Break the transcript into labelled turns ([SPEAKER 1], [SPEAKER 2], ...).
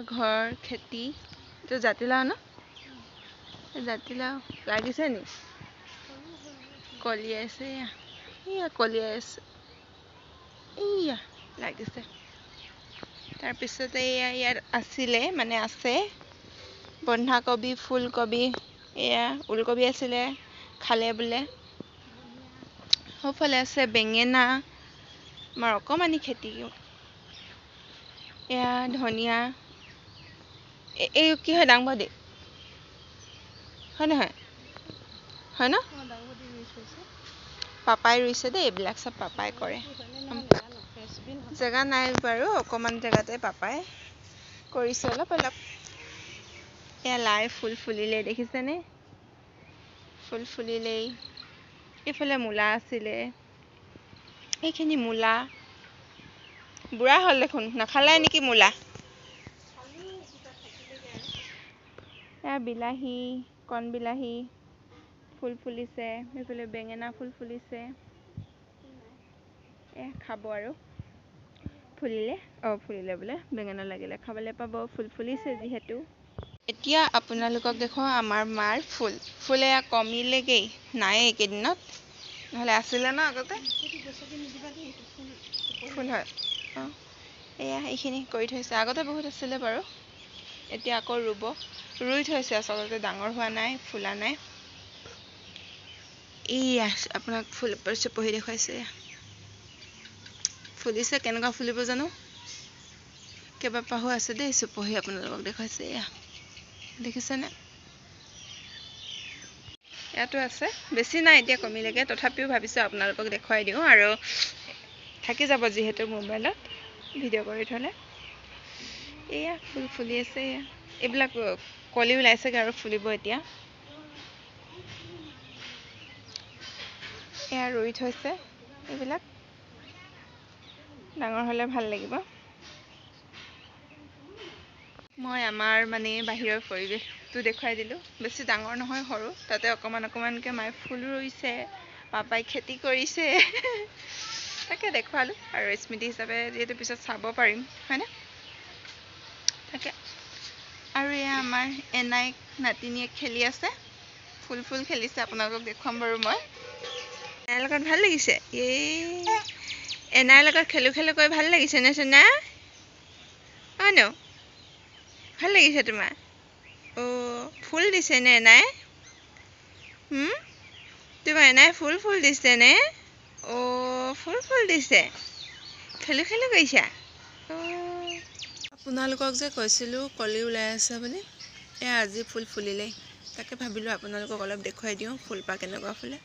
[SPEAKER 1] ঘৰ খেতি তো জাতিলাও ন জাতিলাও লাগিছে নি কলিয়াইছে ইয়া কলিয়াইছে ইয়া লাগিছে তাৰপিছতে ইয়াত আছিলে মানে আছে বন্ধাকবি ফুলকবি এয়া ওলকবি আছিলে খালে বোলে সৌফালে আছে বেঙেনা আমাৰ অকমানি খেতি এয়া ধনিয়া এই কি হয় ডাংবডি হয় নহয় হয় ন পাপাই ৰুইছে দেই এইবিলাক চব পাপাই কৰে জেগা নাই বাৰু অকমান জেগাতে পাপাই কৰিছে অলপ অলপ এয়া লাই ফুল ফুলিলে দেখিছেনে ফুল ফুলিলেই এইফালে মূলা আছিলে এইখিনি মূলা বুঢ়া হ'ল দেখোন নাখালাই নেকি মূলা এয়া বিলাহী কণ বিলাহী ফুল ফুলিছে এইফালে বেঙেনা ফুল ফুলিছে খাব আৰু ফুলিলে ফুলিলে বোলে বেঙেনা লাগিলে খাবলৈ পাব ফুল ফুলিছে যিহেতু এতিয়া আপোনালোকক দেখো আমাৰ মাৰ ফুল এয়া কমিলেগৈ নাই এইকেইদিনত নহ'লে আছিলে ন আগতে ফুল হয় এয়া এইখিনি কৰি থৈছে আগতে বহুত আছিলে বাৰু এতিয়া আকৌ ৰুই থৈছে আচলতে ডাঙৰ হোৱা নাই ফুলা নাই এয়া আপোনাক ফুল চুপহি দেখুৱাইছে ফুলিছে কেনেকুৱা ফুলিব জানো কেইবাপাহো আছে দেই চুপহি আপোনালোকক দেখুৱাইছে এয়া দেখিছেনে ইয়াতো আছে বেছি নাই এতিয়া কমিলেগৈ তথাপিও ভাবিছোঁ আপোনালোকক দেখুৱাই দিওঁ আৰু থাকি যাব যিহেতু মোবাইলত ভিডিঅ' কৰি থ'লে এয়া ফুল ফুলি আছে এয়া এইবিলাক কলি ওলাইছেগৈ আৰু ফুলিব এতিয়া এয়া ৰুই থৈছে এইবিলাক ডাঙৰ হ'লে ভাল লাগিব মই আমাৰ মানে বাহিৰৰ পৰিৱেশটো দেখুৱাই দিলোঁ বেছি ডাঙৰ নহয় সৰু তাতে অকণমানকৈ মায়ে ফুল ৰুইছে পাপাই খেতি কৰিছে তাকে দেখুৱালোঁ আৰু স্মৃতি হিচাপে যিহেতু পিছত চাব পাৰিম হয়নে তাকে আৰু এয়া আমাৰ এনাইক নাতিনীয়ে খেলি আছে ফুল খেলিছে আপোনালোকক দেখুৱাম বাৰু মই এনাইৰ লগত ভাল লাগিছে এনাইৰ লগত খেলো কৈ ভাল লাগিছে নে চোনা হয় ন ভাল লাগিছে তোমাৰ ফুল দিছে নে এনাই তোমাৰ এনাই ফুল দিছে নে ফুল দিছে খেলো কৰিছা আপোনালোকক যে কৈছিলোঁ কলি ওলাই আছে বুলি এয়া আজি ফুল ফুলিলেই তাকে ভাবিলোঁ আপোনালোকক অলপ দেখুৱাই দিওঁ ফুলপাহ কেনেকুৱা ফুলে